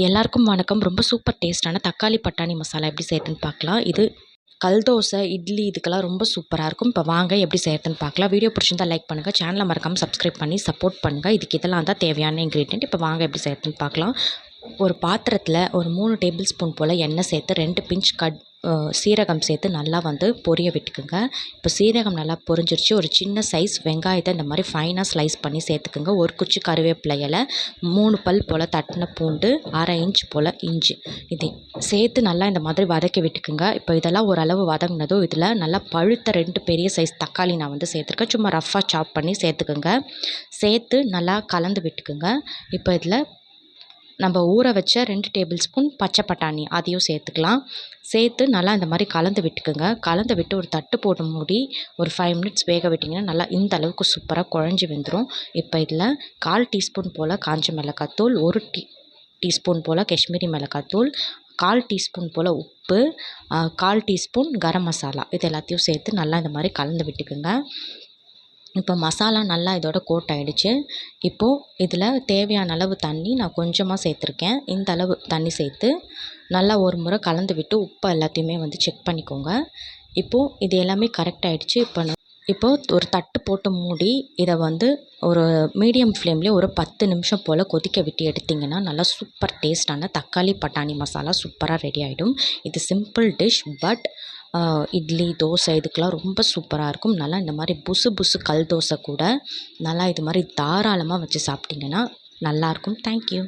எல்லாருக்கும் வணக்கம். ரொம்ப சூப்பர் டேஸ்ட்டான தக்காளி பட்டாணி மசாலா எப்படி செய்யறதுன்னு பார்க்கலாம். இது கல் தோசை, இட்லி இதுக்கெல்லாம் ரொம்ப சூப்பராக இருக்கும். இப்போ வாங்க எப்படி செய்யறதுன்னு பார்க்கலாம். வீடியோ பிடிச்சிருந்தா லைக் பண்ணுங்கள், சேனலை மறக்காமல் சப்ஸ்கிரைப் பண்ணி சப்போர்ட் பண்ணுங்கள். இதுக்கு இதெல்லாம் தான் தேவையான இன்க்ரீடியன்ட். இப்போ வாங்க எப்படி செய்யறதுன்னு பார்க்கலாம். ஒரு பாத்திரத்தில் ஒரு 3 டேபிள் ஸ்பூன் போல் எண்ணெய் சேர்த்து 2 பிஞ்ச் சீரகம் சேர்த்து நல்லா பொரிய விட்டுக்குங்க. இப்போ சீரகம் நல்லா பொரிஞ்சிருச்சு. ஒரு சின்ன சைஸ் வெங்காயத்தை இந்த மாதிரி ஃபைனாக ஸ்லைஸ் பண்ணி சேர்த்துக்குங்க. ஒரு குச்சி கருவேப்பிலை இலை, 3 பல் போல் தட்டின பூண்டு, 1/2 இன்ச் போல் இஞ்சி, இதை சேர்த்து நல்லா இந்த மாதிரி வதக்கி விட்டுக்குங்க. இப்போ இதெல்லாம் ஓரளவு வதங்கினதும் இதில் நல்லா பழுத்த 2 பெரிய சைஸ் தக்காளி நான் சேர்த்துருக்கேன். சும்மா ரஃப்பாக சாப் பண்ணி சேர்த்துக்குங்க. சேர்த்து நல்லா கலந்து விட்டுக்குங்க. இப்போ இதில் நம்ம ஊற வச்ச 2 டேபிள் ஸ்பூன் பச்சை பட்டாணி அதையும் சேர்த்துக்கலாம். சேர்த்து நல்லா இந்த மாதிரி கலந்து விட்டுக்குங்க. கலந்து விட்டு ஒரு தட்டு போட்டு மூடி ஒரு 5 மினிட்ஸ் வேக விட்டிங்கன்னா நல்லா இந்த அளவுக்கு சூப்பராக குழஞ்சி வெந்துடும். இப்போ இதில் 1/4 டீஸ்பூன் போல் காஞ்ச மிளகாத்தூள், 1 டீஸ்பூன் போல் காஷ்மீரி மிளகாத்தூள், 1/4 டீஸ்பூன் போல் உப்பு, 1/4 டீஸ்பூன் கரம் மசாலா இது எல்லாத்தையும் சேர்த்து நல்லா இந்த மாதிரி கலந்து விட்டுக்குங்க. இப்போ மசாலா நல்லா இதோட கோட் ஆகிடுச்சு. இப்போது இதில் தேவையான அளவு தண்ணி நான் கொஞ்சமாக சேர்த்துருக்கேன். இந்த அளவு தண்ணி சேர்த்து நல்லா ஒரு முறை கலந்து விட்டு உப்பு எல்லாத்தையுமே செக் பண்ணிக்கோங்க. இப்போது இது எல்லாமே கரெக்ட் ஆகிடுச்சு. இப்போது ஒரு தட்டு போட்டு மூடி இதை ஒரு மீடியம் ஃப்ளேம்லேயே ஒரு 10 நிமிஷம் போல் கொதிக்க விட்டு எடுத்திங்கன்னா நல்லா சூப்பர் டேஸ்டான தக்காளி பட்டாணி மசாலா சூப்பராக ரெடி ஆகிடும். இது simple dish, but idli, dosa இதுக்கெலாம் ரொம்ப சூப்பராக இருக்கும். நல்லா இந்த மாதிரி புசு புசு கல் தோசை கூட நல்லா இது மாதிரி தாராளமாக வச்சு சாப்பிட்டிங்கன்னா நல்லாயிருக்கும். தேங்க்யூ.